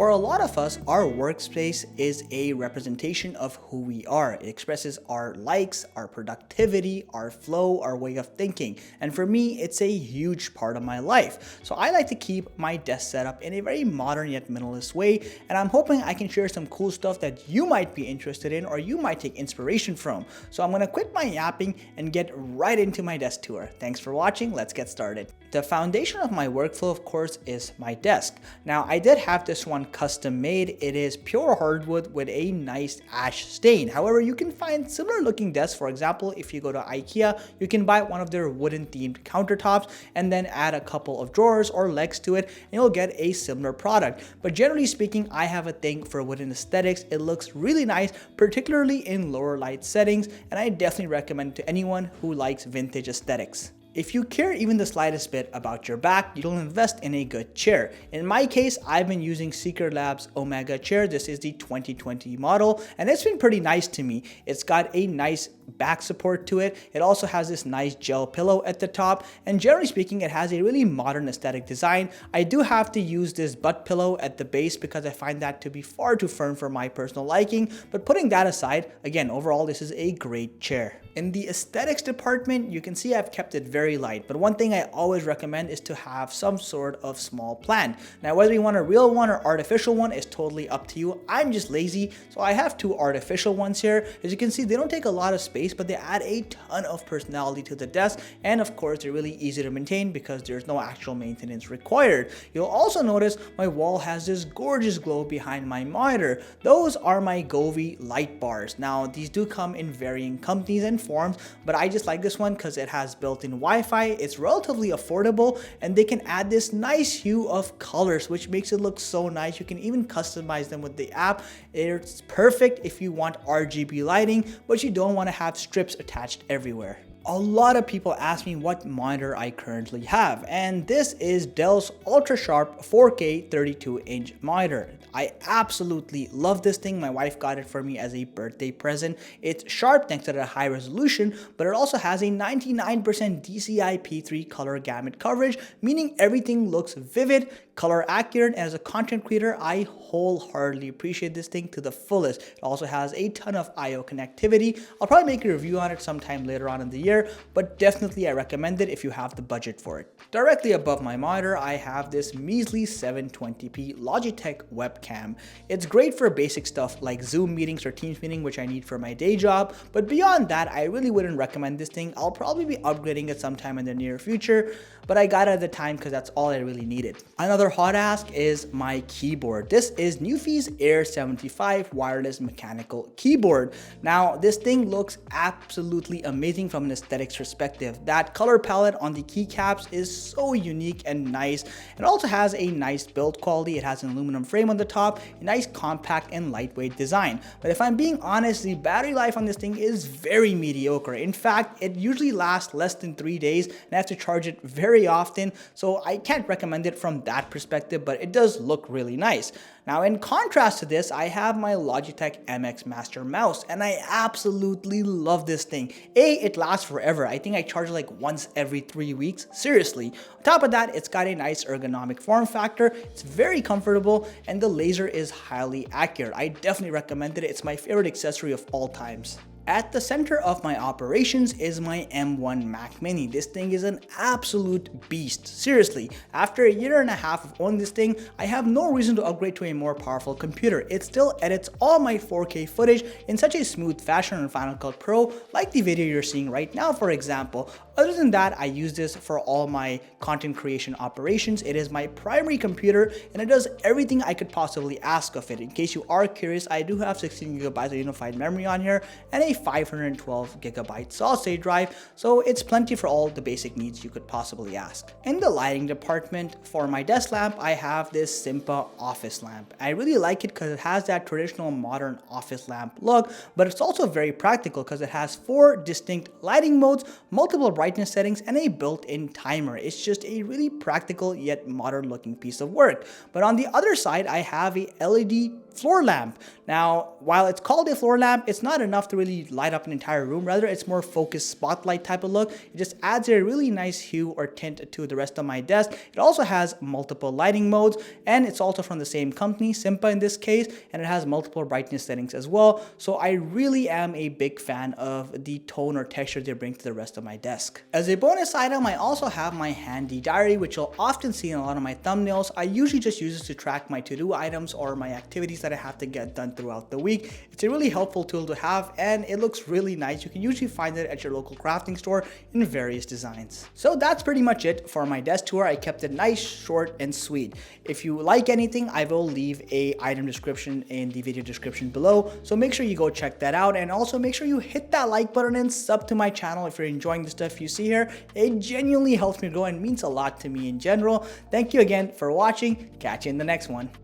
For a lot of us, our workspace is a representation of who we are. It expresses our likes, our productivity, our flow, our way of thinking. And for me, it's a huge part of my life. So I like to keep my desk setup in a very modern yet minimalist way. And I'm hoping I can share some cool stuff that you might be interested in or you might take inspiration from. So I'm gonna quit my yapping and get right into my desk tour. Thanks for watching. Let's get started. The foundation of my workflow, of course, is my desk. Now, I did have this one custom made. It is pure hardwood with a nice ash stain. However, you can find similar looking desks. For example, if you go to IKEA, you can buy one of their wooden themed countertops and then add a couple of drawers or legs to it and you'll get a similar product. But generally speaking, I have a thing for wooden aesthetics. It looks really nice, particularly in lower light settings, and I definitely recommend it to anyone who likes vintage aesthetics. If you care even the slightest bit about your back, you'll invest in a good chair. In my case, I've been using Seeker Labs Omega chair. This is the 2020 model, and it's been pretty nice to me. It's got a nice back support to it. It also has this nice gel pillow at the top, and generally speaking, it has a really modern aesthetic design. I do have to use this butt pillow at the base because I find that to be far too firm for my personal liking, but putting that aside, again, overall, this is a great chair. In the aesthetics department, you can see I've kept it very light, but one thing I always recommend is to have some sort of small plant. Now, whether you want a real one or artificial one is totally up to you. I'm just lazy, so I have two artificial ones here. As you can see, they don't take a lot of space, but they add a ton of personality to the desk, and of course, they're really easy to maintain because there's no actual maintenance required. You'll also notice my wall has this gorgeous glow behind my monitor. Those are my Govee light bars. Now, these do come in varying companies and forms, but I just like this one because it has built-in Wi-Fi, it's relatively affordable, and they can add this nice hue of colors which makes it look so nice. You can even customize them with the app. It's perfect if you want RGB lighting, but you don't want to have strips attached everywhere. A lot of people ask me what monitor I currently have, and this is Dell's ultra sharp 4K 32-inch monitor. I absolutely love this thing. My wife got it for me as a birthday present. It's sharp thanks to the high resolution, but it also has a 99% DCI-P3 color gamut coverage, meaning everything looks vivid, color accurate, and as a content creator, I wholeheartedly appreciate this thing to the fullest. It also has a ton of I/O connectivity. I'll probably make a review on it sometime later on in the year, but definitely I recommend it if you have the budget for it. Directly above my monitor, I have this measly 720p Logitech webcam. It's great for basic stuff like Zoom meetings or Teams meeting, which I need for my day job, but beyond that, I really wouldn't recommend this thing. I'll probably be upgrading it sometime in the near future, but I got it at the time because that's all I really needed. Another hot ask is my keyboard. This is Nuphy's Air 75 wireless mechanical keyboard. Now, this thing looks absolutely amazing from an aesthetics perspective. That color palette on the keycaps is so unique and nice. It also has a nice build quality. It has an aluminum frame on the top, a nice compact and lightweight design. But if I'm being honest, the battery life on this thing is very mediocre. In fact, it usually lasts less than 3 days and I have to charge it very often, so I can't recommend it from that perspective, but it does look really nice. Now, in contrast to this, I have my Logitech MX Master mouse, and I absolutely love this thing. It lasts forever. I think I charge it like once every 3 weeks. Seriously. On top of that, it's got a nice ergonomic form factor. It's very comfortable, and the laser is highly accurate. I definitely recommend it. It's my favorite accessory of all times. At the center of my operations is my M1 Mac Mini. This thing is an absolute beast. Seriously, after a year and a half of owning this thing, I have no reason to upgrade to a more powerful computer. It still edits all my 4K footage in such a smooth fashion on Final Cut Pro, like the video you're seeing right now, for example. Other than that, I use this for all my content creation operations. It is my primary computer and it does everything I could possibly ask of it. In case you are curious, I do have 16 gigabytes of unified memory on here and a 512 gigabyte solid state drive, so it's plenty for all the basic needs you could possibly ask. In the lighting department, for my desk lamp, I have this Simpa office lamp. I really like it because it has that traditional modern office lamp look, but it's also very practical because it has 4 distinct lighting modes, multiple brightness settings, and a built-in timer. It's just a really practical yet modern looking piece of work. But on the other side, I have a LED floor lamp. Now, while it's called a floor lamp, it's not enough to really light up an entire room. Rather, it's more focused spotlight type of look. It just adds a really nice hue or tint to the rest of my desk. It also has multiple lighting modes, and it's also from the same company, Simpa in this case, and it has multiple brightness settings as well. So I really am a big fan of the tone or texture they bring to the rest of my desk. As a bonus item, I also have my handy diary, which you'll often see in a lot of my thumbnails. I usually just use it to track my to-do items or my activities that I have to get done throughout the week. It's a really helpful tool to have, and it looks really nice. You can usually find it at your local crafting store in various designs. So that's pretty much it for my desk tour. I kept it nice, short, and sweet. If you like anything, I will leave a item description in the video description below, so make sure you go check that out, and also make sure you hit that like button and sub to my channel if you're enjoying the stuff you see here. It genuinely helps me grow and means a lot to me in general. Thank you again for watching. Catch you in the next one.